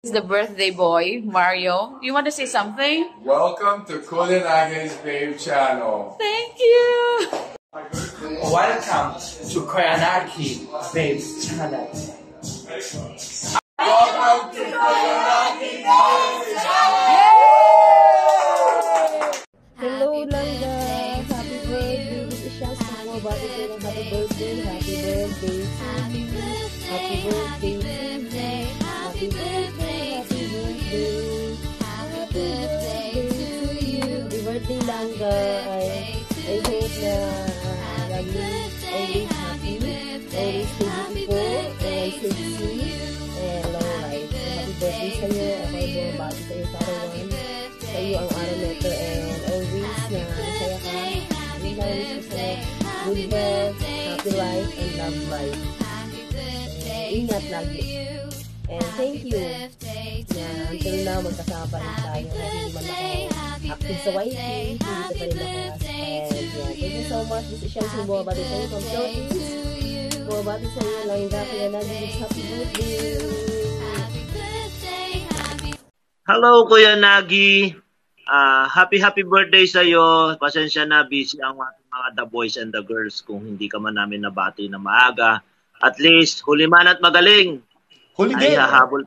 The birthday boy, Mario. You want to say something? Welcome to Kulinage's Babe channel. Thank you. Welcome to Koyanagi Babe's channel. Welcome to Kulinage's Babe channel. Hello, Langga. Happy birthday. This is Shaz Mo. Happy birthday. Happy birthday. Happy birthday. Happy birthday. Happy birthday. Happy birthday. Happy birthday to you. Happy birthday, Langga. I hope na lagi always happy, always beautiful, always sexy, and long life. Happy birthday sa'yo. Ako ay bumabati sa'yo sa arawan. Sa iyo ang araw na ito, and always na masaya ka. Yun lang wish ko sa'yo. Good health, happy life, and love life. Ingat lagi. And thank you na until now magkasama pa rin tayo na hindi man ako active sa YT, hindi ka pa rin lakas. And yeah, thank you so much. This is Shansi bumabati sa'yo from Philippines. Bumabati sa'yo, Langga, kaya nagiging happy birthday. Hello, Kuya Nagi. Happy birthday sa iyo. Pasensya na, busy ang mga the boys and the girls kung hindi ka man namin nabati na maaga. At least, huli man at magaling. Huli ay hahabol.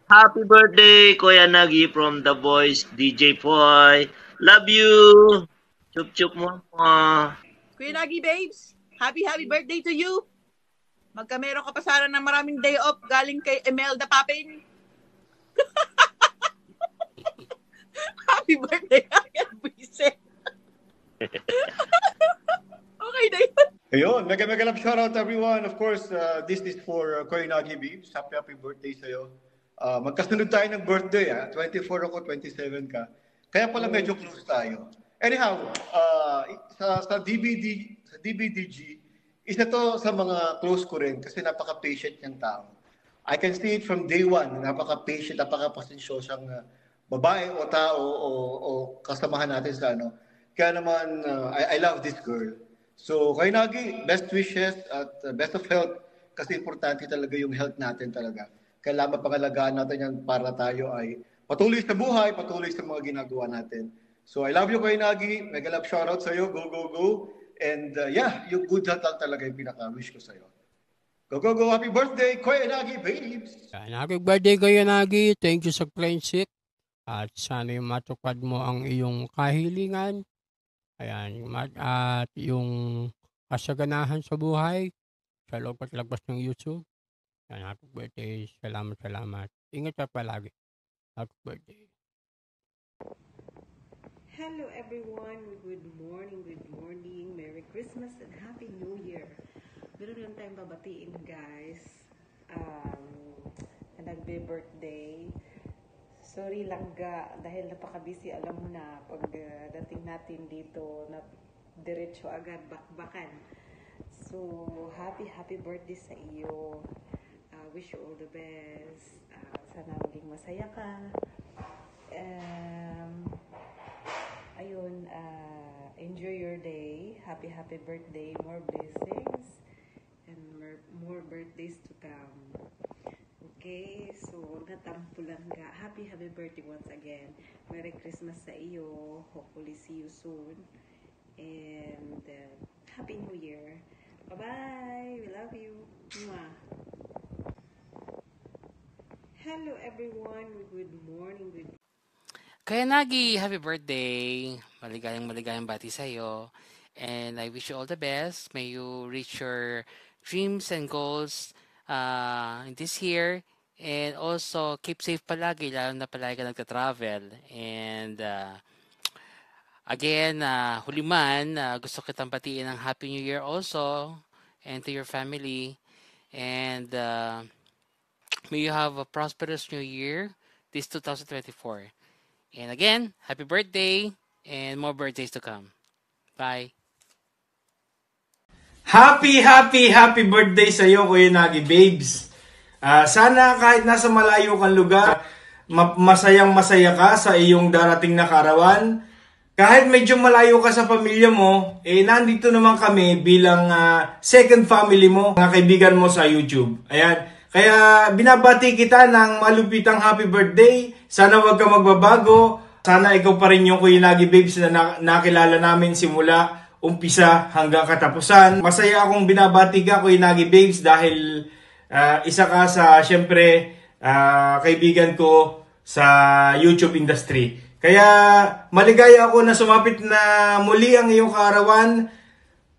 Happy birthday, Kuya Nagi from the boys, DJ Poy. Love you. Chup-chup mo. Kuya Nagi babes, happy birthday to you. Magkamero ka pa sana ng maraming day off galing kay Imelda Papin. Happy birthday, Buise. Okay na yun. Ayun, mega love shoutout everyone. Of course, this is for Koyanagi Babes. Happy birthday sa'yo. Magkasunod tayo ng birthday, 24 ako, 27 ka. Kaya pala medyo close tayo. Anyhow, sa DBDG, isa to sa mga close ko rin kasi napaka-patient niyang tao. I can see it from day one. Napaka-patient, napaka-pasensyosang babae o tao o kasamahan natin sa ano. Kaya naman, I love this girl. So, Koyanagi, best wishes at best of health kasi importante talaga yung health natin talaga. Kailangan pangalagaan natin yan para tayo ay patuloy sa buhay, patuloy sa mga ginagawa natin. So, I love you, Koyanagi. Mega love shoutout sa'yo. Go, go, go. And yeah, yung good health lang talaga yung pinaka-wish ko sa'yo. Go, go, go. Happy birthday, Koyanagi, babes! Happy birthday, Koyanagi. Thank you sa friendship. At sana yung matupad mo ang iyong kahilingan. Ayan, at yung kasaganahan sa buhay sa loob at labas ng YouTube. Ayan, happy birthday. Salamat. Ingat ka palagi. Happy birthday. Hello everyone. Good morning. Merry Christmas and Happy New Year. Meron lang tayong babatiin, guys. Na nagbe-birthday. Sorry Langga, dahil napaka-busy, alam mo na, pag dating natin dito, na diretso agad, bakbakan. So, happy birthday sa iyo. Wish you all the best. Sana maging masaya ka. Ayun, enjoy your day. Happy birthday. More blessings and more birthdays to come. Okay, so huwag na tampo Langga. Happy birthday once again. Merry Christmas sa iyo. Hopefully see you soon. And Happy New Year. Bye-bye. We love you. Mwah. Hello everyone. Good morning. Koyanagi, happy birthday. Maligayang bati sa iyo. And I wish you all the best. May you reach your dreams and goals in this year. And also, keep safe palagi, lalo na palagi ka nagta-travel. And again, huli man, gusto kitang batiin ng Happy New Year also, and to your family. And may you have a prosperous New Year, this 2024. And again, happy birthday, and more birthdays to come. Bye! Happy birthday sa iyo, Koyanagi Babes. Sana kahit nasa malayo kang lugar, masayang-masaya ka sa iyong darating na karawan. Kahit medyo malayo ka sa pamilya mo, nandito naman kami bilang second family mo, mga kaibigan mo sa YouTube. Ayan, Kaya binabati kita ng malupitang happy birthday. Sana wag ka magbabago. Sana ikaw pa rin yung Kuya Nagi Babes na nakilala namin simula umpisa hanggang katapusan. Masaya akong binabati ka, Kuya Nagi Babes, dahil isa ka sa, syempre, kaibigan ko sa YouTube industry. Kaya maligaya ako na sumapit na muli ang iyong kaarawan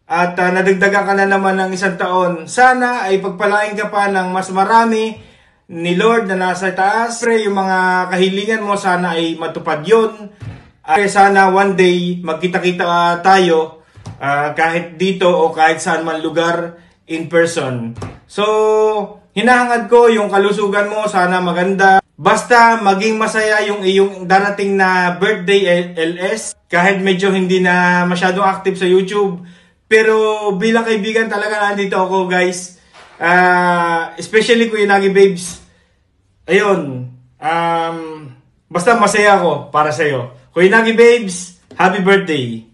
at nadagdagan ka na naman ng 1 taon. Sana ay pagpalain ka pa ng mas marami ni Lord na nasa taas. Pre, yung mga kahilingan mo, sana ay matupad yun. Sana one day magkita-kita tayo kahit dito o kahit saan man lugar in person. So, hinahangad ko yung kalusugan mo, sana maganda. Basta maging masaya yung iyong darating na birthday LS. Kahit medyo hindi na masyadong active sa YouTube. Pero bilang kaibigan talaga nandito ako, guys. Especially Kuya Nagi Babes. Ayun. Basta masaya ako para sa'yo. Kuya Nagi Babes, happy birthday.